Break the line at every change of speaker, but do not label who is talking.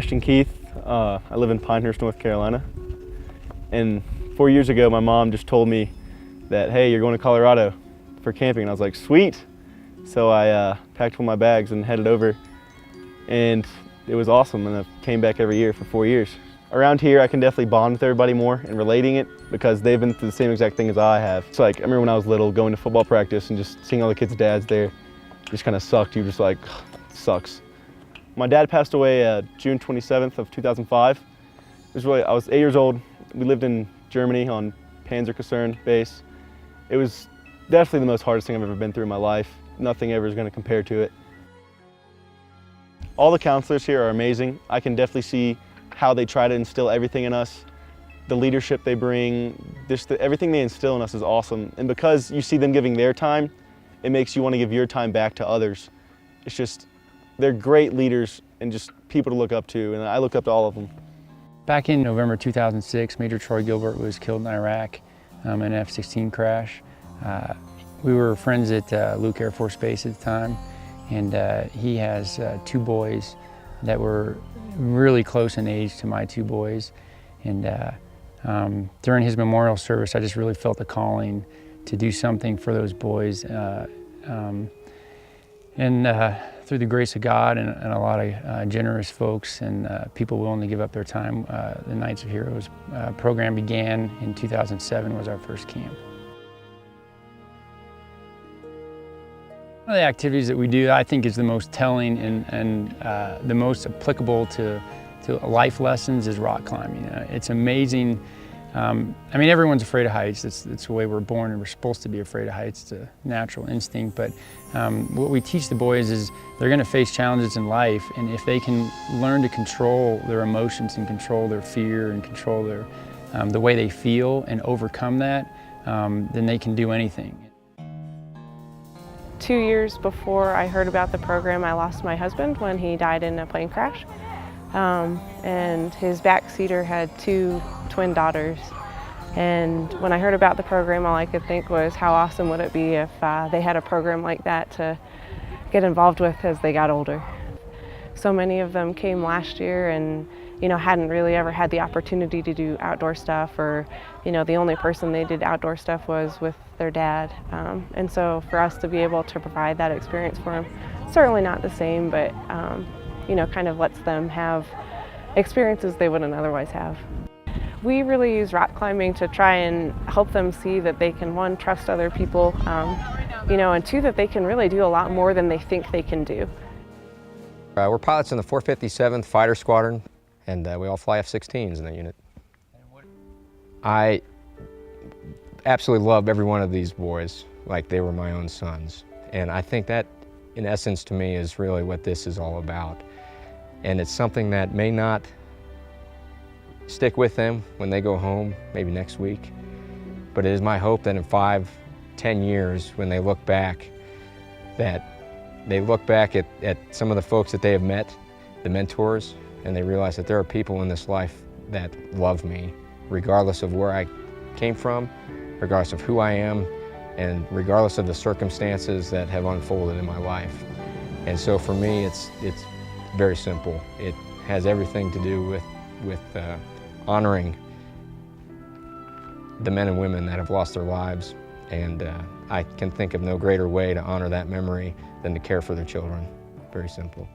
Ashton Keith. I live in Pinehurst, North Carolina. And 4 years ago, my mom just told me that, hey, you're going to Colorado for camping. And I was like, sweet. So I packed all my bags and headed over. And it was awesome. And I came back every year for 4 years. Around here, I can definitely bond with everybody more and relating it because they've been through the same exact thing as I have. It's like, I remember when I was little, going to football practice and just seeing all the kids' dads there, just kind of sucked. You were just like, sucks. My dad passed away June 27th of 2005. I was 8 years old. We lived in Germany on Panzerkaserne base. It was definitely the most hardest thing I've ever been through in my life. Nothing ever is going to compare to it. All the counselors here are amazing. I can definitely see how they try to instill everything in us. The leadership they bring, everything they instill in us is awesome. And because you see them giving their time, it makes you want to give your time back to others. It's just, they're great leaders and just people to look up to, and I look up to all of them.
Back in November 2006, Major Troy Gilbert was killed in Iraq in an F-16 crash. We were friends at Luke Air Force Base at the time, and he has two boys that were really close in age to my two boys. And during his memorial service, I just really felt the calling to do something for those boys. Through the grace of God and a lot of generous folks and people willing to give up their time, the Knights of Heroes program began in 2007, was our first camp. One of the activities that we do, I think, is the most telling and the most applicable to life lessons is rock climbing. It's amazing. I mean, everyone's afraid of heights. It's the way we're born, and we're supposed to be afraid of heights. It's a natural instinct. But what we teach the boys is they're going to face challenges in life, and if they can learn to control their emotions and control their fear and control their the way they feel and overcome that, then they can do anything.
2 years before I heard about the program, I lost my husband when he died in a plane crash. And his backseater had two twin daughters. And when I heard about the program, all I could think was how awesome would it be if they had a program like that to get involved with as they got older. So many of them came last year and hadn't really ever had the opportunity to do outdoor stuff, or the only person they did outdoor stuff was with their dad. And so for us to be able to provide that experience for them, certainly not the same, but kind of lets them have experiences they wouldn't otherwise have. We really use rock climbing to try and help them see that they can, one, trust other people, and two, that they can really do a lot more than they think they can do.
We're pilots in the 457th Fighter Squadron, and we all fly F-16s in that unit. I absolutely love every one of these boys like they were my own sons. And I think that, in essence, to me, is really what this is all about. And it's something that may not stick with them when they go home, maybe next week. But it is my hope that in 5, 10 years, when they look back, that they look back at some of the folks that they have met, the mentors, and they realize that there are people in this life that love me, regardless of where I came from, regardless of who I am, and regardless of the circumstances that have unfolded in my life. And so for me, it's very simple. It has everything to do with honoring the men and women that have lost their lives, and I can think of no greater way to honor that memory than to care for their children. Very simple.